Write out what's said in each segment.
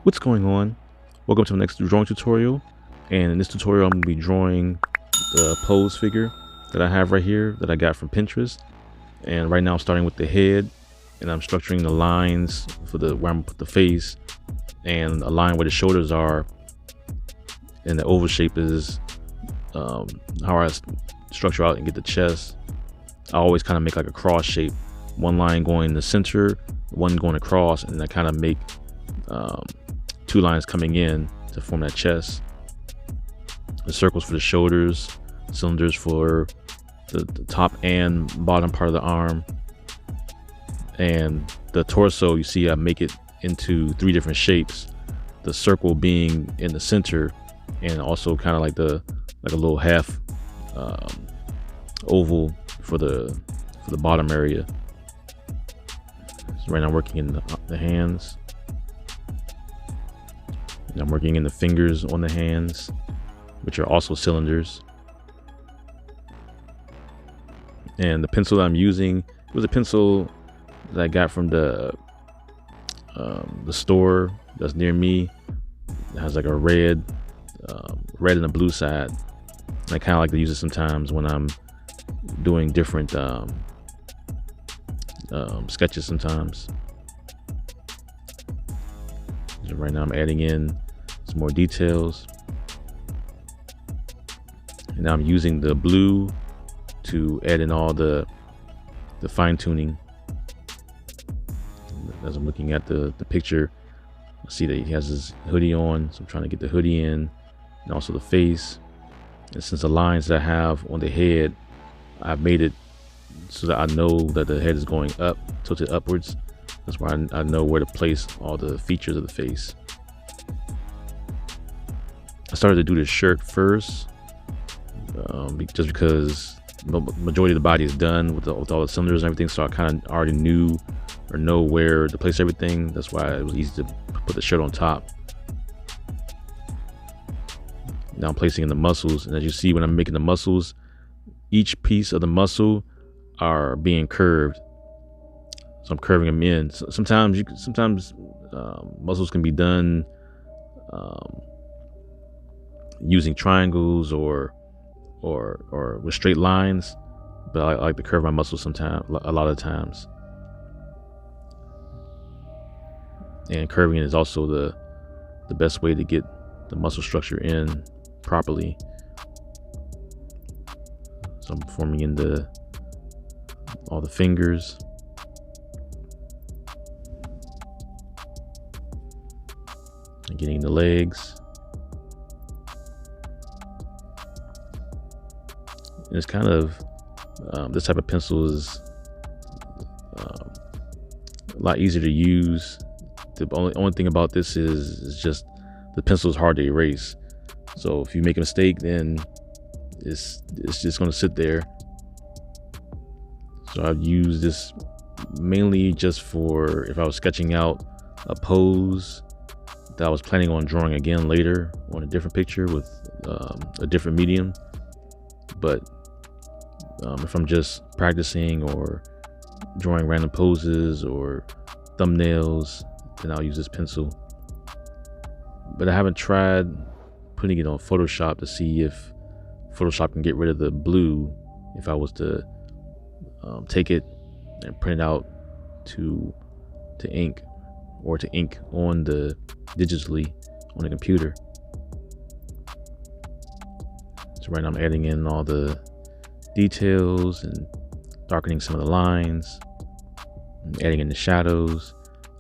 What's going on? Welcome to the next drawing tutorial, and in this tutorial I'm going to be drawing the pose figure that I have right here that I got from Pinterest. And right now I'm starting with the head, and I'm structuring the lines for where I'm going to put the face, and a line where the shoulders are, and the oval shape is how I structure out and get the chest. I always kind of make like a cross shape, one line going in the center, one going across, and I kind of make two lines coming in to form that chest. The circles for the shoulders, cylinders for the top and bottom part of the arm, and the torso. You see I make it into three different shapes, the circle being in the center, and also kind of like a little half oval for the bottom area. So right now I'm working in the hands, and I'm working in the fingers on the hands, which are also cylinders. And the pencil that I'm using, it was a pencil that I got from the store that's near me. It has like a red and a blue side, and I kind of like to use it sometimes when I'm doing different sketches sometimes. So right now I'm adding in some more details, and now I'm using the blue to add in all the fine-tuning. As I'm looking at the picture, I see that he has his hoodie on, so I'm trying to get the hoodie in, and also the face. And since the lines that I have on the head, I've made it so that I know that the head is going up, tilted upwards. That's why I know where to place all the features of the face. I started to do the shirt first, just because the majority of the body is done with all the cylinders and everything, so I kind of already knew or know where to place everything. That's why it was easy to put the shirt on top. Now I'm placing in the muscles, and as you see when I'm making the muscles, each piece of the muscle are being curved, so I'm curving them in. So sometimes muscles can be done using triangles or with straight lines, but I like to curve my muscles sometimes, a lot of times. And curving is also the best way to get the muscle structure in properly. So I'm forming in all the fingers, and getting the legs. And it's kind of this type of pencil is a lot easier to use. The only thing about this is just the pencil is hard to erase. So if you make a mistake, then it's just going to sit there. So I've used this mainly just for if I was sketching out a pose that I was planning on drawing again later on a different picture with a different medium. But if I'm just practicing or drawing random poses or thumbnails, then I'll use this pencil. But I haven't tried putting it on Photoshop to see if Photoshop can get rid of the blue if I was to take it and print it out to ink, or to ink on digitally on the computer. So right now I'm adding in all the details and darkening some of the lines, and adding in the shadows.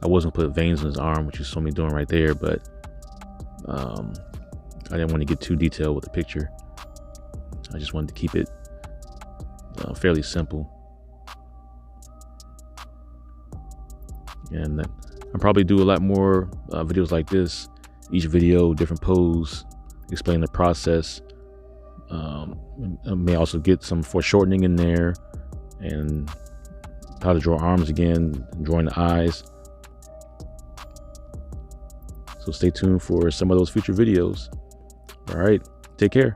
I was gonna put veins on his arm, which you saw me doing right there, but I didn't want to get too detailed with the picture. I just wanted to keep it fairly simple. And I'll probably do a lot more videos like this. Each video, different pose, explain the process. I may also get some foreshortening in there, and how to draw arms again, drawing the eyes. So stay tuned for some of those future videos. All right, take care.